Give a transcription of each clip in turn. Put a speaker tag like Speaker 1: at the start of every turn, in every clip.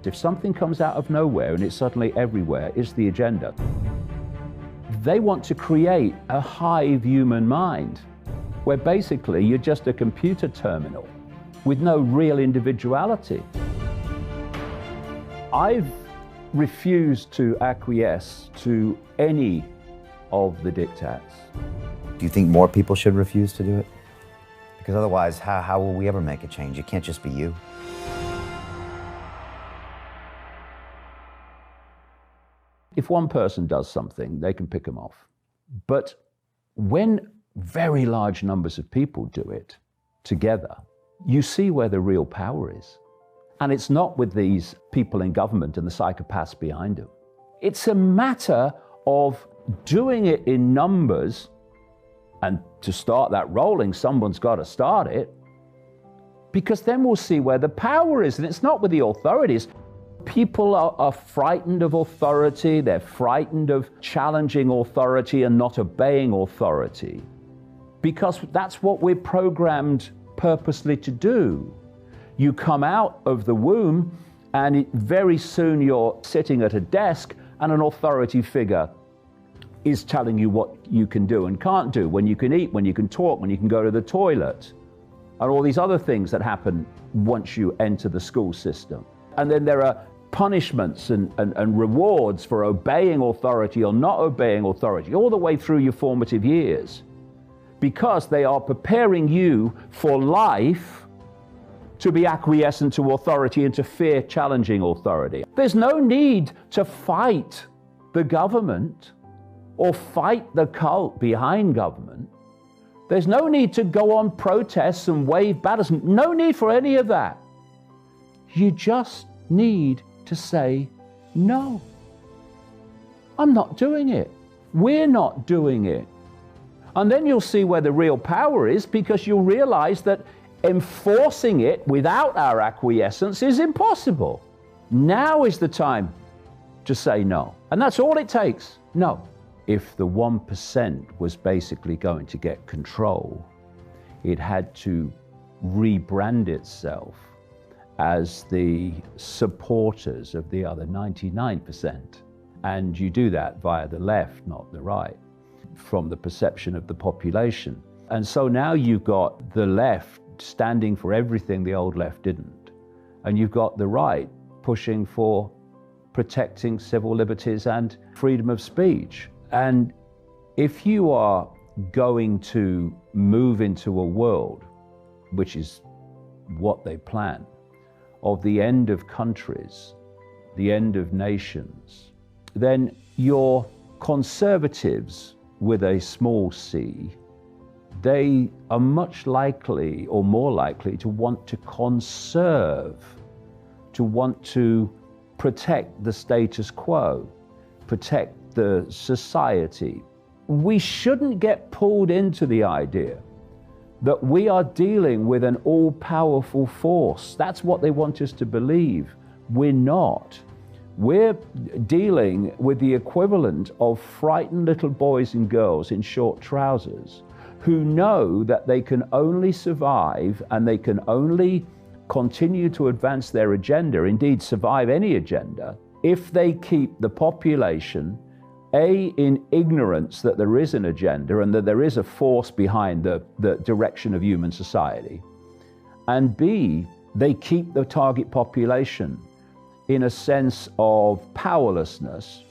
Speaker 1: If something comes out of nowhere and it's suddenly everywhere, it's the agenda. They want to create a hive human mind where basically you're just a computer terminal with no real individuality. I've refused to acquiesce to any of the diktats.
Speaker 2: Do you think more people should refuse to do it? Because otherwise, how will we ever make a change? It can't just be you.
Speaker 1: If one person does something, they can pick them off. But when very large numbers of people do it together, you see where the real power is. And it's not with these people in government and the psychopaths behind them. It's a matter of doing it in numbers, and to start that rolling, someone's got to start it, because then we'll see where the power is. And it's not with the authorities. People are frightened of authority. They're frightened of challenging authority and not obeying authority, because that's what we're programmed purposely to do. You come out of the womb and very soon you're sitting at a desk and an authority figure is telling you what you can do and can't do, when you can eat, when you can talk, when you can go to the toilet, and all these other things that happen once you enter the school system. And then there are punishments and rewards for obeying authority or not obeying authority all the way through your formative years, because they are preparing you for life to be acquiescent to authority and to fear challenging authority. There's no need to fight the government or fight the cult behind government. There's no need to go on protests and wave banners. No need for any of that. You just need to say, no, I'm not doing it. We're not doing it. And then you'll see where the real power is, because you'll realize that enforcing it without our acquiescence is impossible. Now is the time to say no. And that's all it takes. No. If the 1% was basically going to get control, it had to rebrand itself as the supporters of the other 99%. And you do that via the left, not the right, from the perception of the population. And so now you've got the left standing for everything the old left didn't. And you've got the right pushing for protecting civil liberties and freedom of speech. And if you are going to move into a world, which is what they plan, of the end of countries, the end of nations, then your conservatives with a small c, they are much likely or more likely to want to conserve, to want to protect the status quo, protect the society. We shouldn't get pulled into the idea that we are dealing with an all-powerful force. That's what they want us to believe. We're not. We're dealing with the equivalent of frightened little boys and girls in short trousers who know that they can only survive and they can only continue to advance their agenda, indeed survive any agenda, if they keep the population in ignorance that there is an agenda and that there is a force behind the direction of human society, and B, they keep the target population in a sense of powerlessness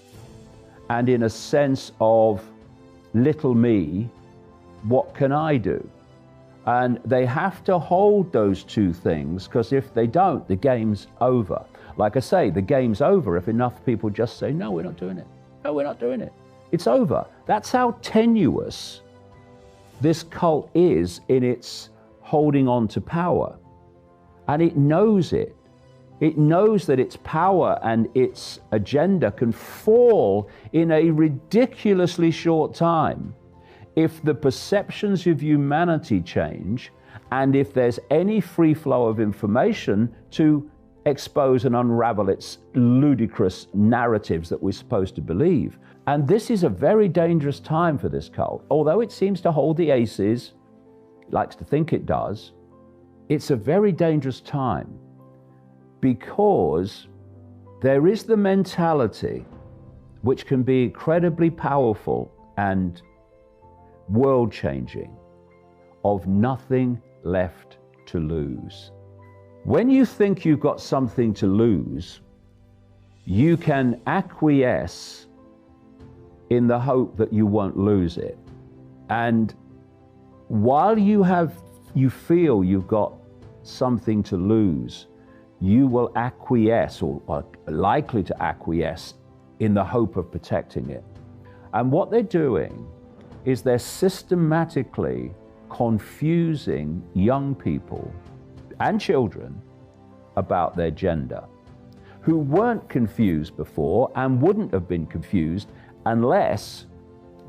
Speaker 1: and in a sense of little me, what can I do? And they have to hold those two things, because if they don't, the game's over. Like I say, the game's over if enough people just say, no, we're not doing it. No, we're not doing it. It's over. That's how tenuous this cult is in its holding on to power. And it knows it. It knows that its power and its agenda can fall in a ridiculously short time if the perceptions of humanity change and if there's any free flow of information to expose and unravel its ludicrous narratives that we're supposed to believe. And this is a very dangerous time for this cult. Although it seems to hold the aces, it likes to think it does, it's a very dangerous time, because There is the mentality which can be incredibly powerful and world-changing of nothing left to lose. When you think you've got something to lose, you can acquiesce in the hope that you won't lose it. And while you feel you've got something to lose, you will acquiesce or are likely to acquiesce in the hope of protecting it. And what they're doing is they're systematically confusing young people and children about their gender, who weren't confused before and wouldn't have been confused unless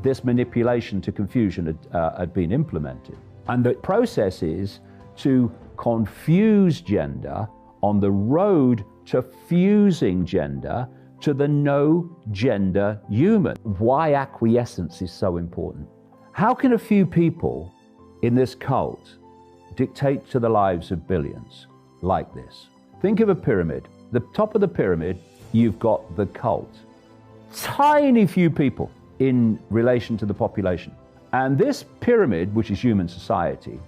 Speaker 1: this manipulation to confusion had been implemented. And the process is to confuse gender on the road to fusing gender to the no gender human. Why acquiescence is so important. How can a few people in this cult dictate to the lives of billions like this? Think of a pyramid. The top of the pyramid, you've got the cult. Tiny few people in relation to the population. And this pyramid, which is human society,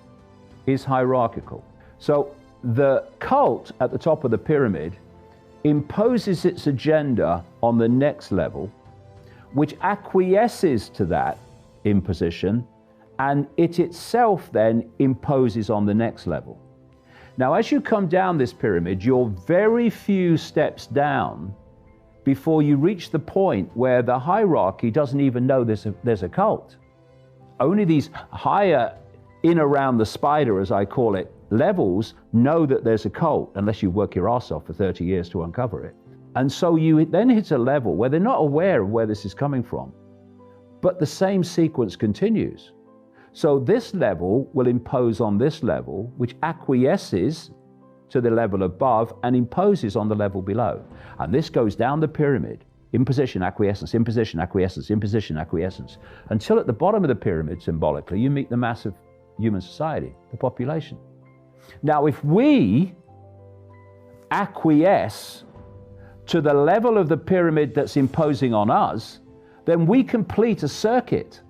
Speaker 1: is hierarchical. So the cult at the top of the pyramid imposes its agenda on the next level, which acquiesces to that imposition, and it itself then imposes on the next level. Now, as you come down this pyramid, you're very few steps down before you reach the point where the hierarchy doesn't even know there's a cult. Only these higher, in around the spider, as I call it, levels know that there's a cult, unless you work your ass off for 30 years to uncover it. And so you then hit a level where they're not aware of where this is coming from, but the same sequence continues. So this level will impose on this level, which acquiesces to the level above and imposes on the level below. And this goes down the pyramid, imposition, acquiescence, imposition, acquiescence, imposition, acquiescence, until at the bottom of the pyramid, symbolically, you meet the mass of human society, the population. Now, if we acquiesce to the level of the pyramid that's imposing on us, then we complete a circuit.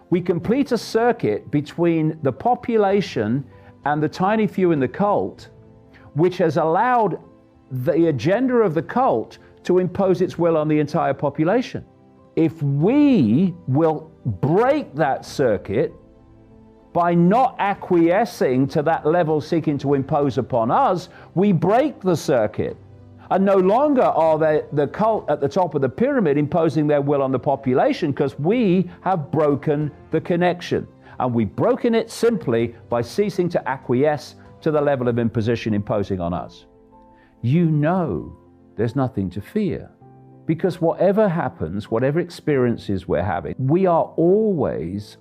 Speaker 1: We complete a circuit between the population and the tiny few in the cult, which has allowed the agenda of the cult to impose its will on the entire population. If we will break that circuit by not acquiescing to that level seeking to impose upon us, we break the circuit. And no longer are the cult at the top of the pyramid imposing their will on the population, because we have broken the connection. And we've broken it simply by ceasing to acquiesce to the level of imposition imposing on us. You know there's nothing to fear, because whatever happens, whatever experiences we're having, we are always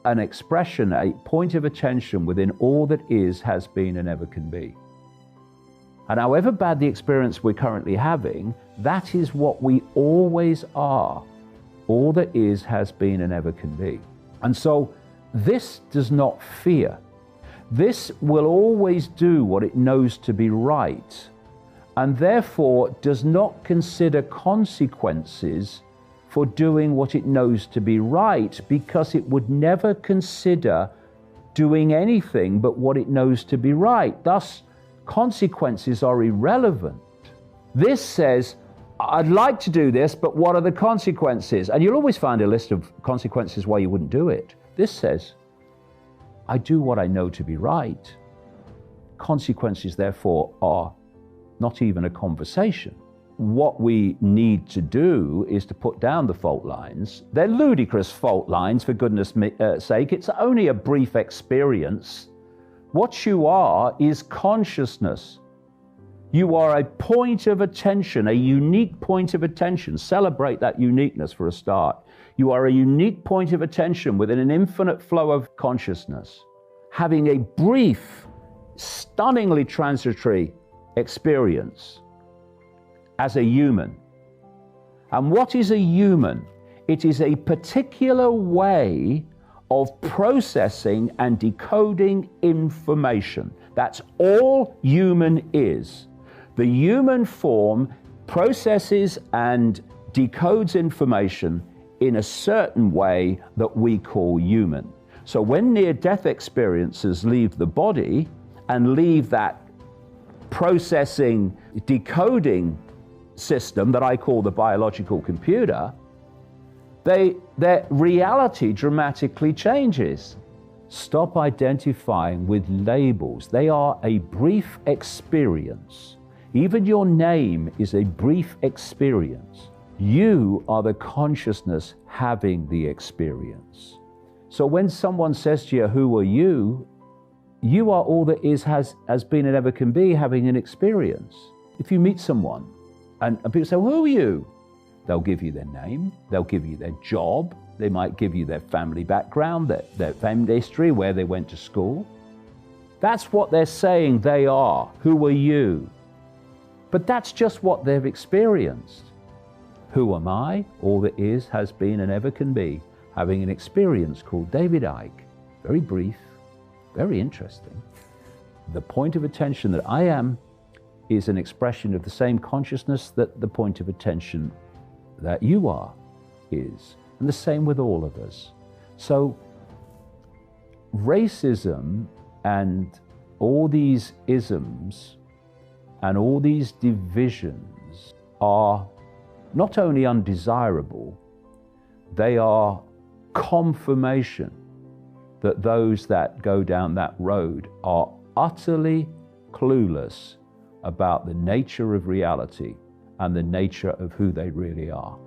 Speaker 1: an expression, a point of attention within all that is, has been, and ever can be. And however bad the experience we're currently having, that is what we always are. All that is, has been, and ever can be. And so this does not fear. This will always do what it knows to be right, and therefore does not consider consequences for doing what it knows to be right, because it would never consider doing anything but what it knows to be right. Thus, consequences are irrelevant. This says, I'd like to do this, but what are the consequences? And you'll always find a list of consequences why you wouldn't do it. This says, I do what I know to be right. Consequences, therefore, are not even a conversation. What we need to do is to put down the fault lines. They're ludicrous fault lines, for goodness sake. It's only a brief experience. What you are is consciousness. You are a point of attention, a unique point of attention. Celebrate that uniqueness for a start. You are a unique point of attention within an infinite flow of consciousness, having a brief, stunningly transitory experience as a human. And what is a human? It is a particular way of processing and decoding information. That's all human is. The human form processes and decodes information in a certain way that we call human. So when near-death experiences leave the body and leave that processing, decoding system that I call the biological computer, their reality dramatically changes. Stop identifying with labels. They are a brief experience. Even your name is a brief experience. You are the consciousness having the experience. So when someone says to you, who are you? You are all that is, has been, and ever can be, having an experience. If you meet someone and people say, well, who are you? They'll give you their name, they'll give you their job, they might give you their family background, their family history, where they went to school. That's what they're saying they are. Who are you? But that's just what they've experienced. Who am I? All that is, has been, and ever can be, having an experience called David Icke. Very brief, very interesting. The point of attention that I am is an expression of the same consciousness that the point of attention that you are is, and the same with all of us. So racism and all these isms and all these divisions are not only undesirable, they are confirmation that those that go down that road are utterly clueless about the nature of reality and the nature of who they really are.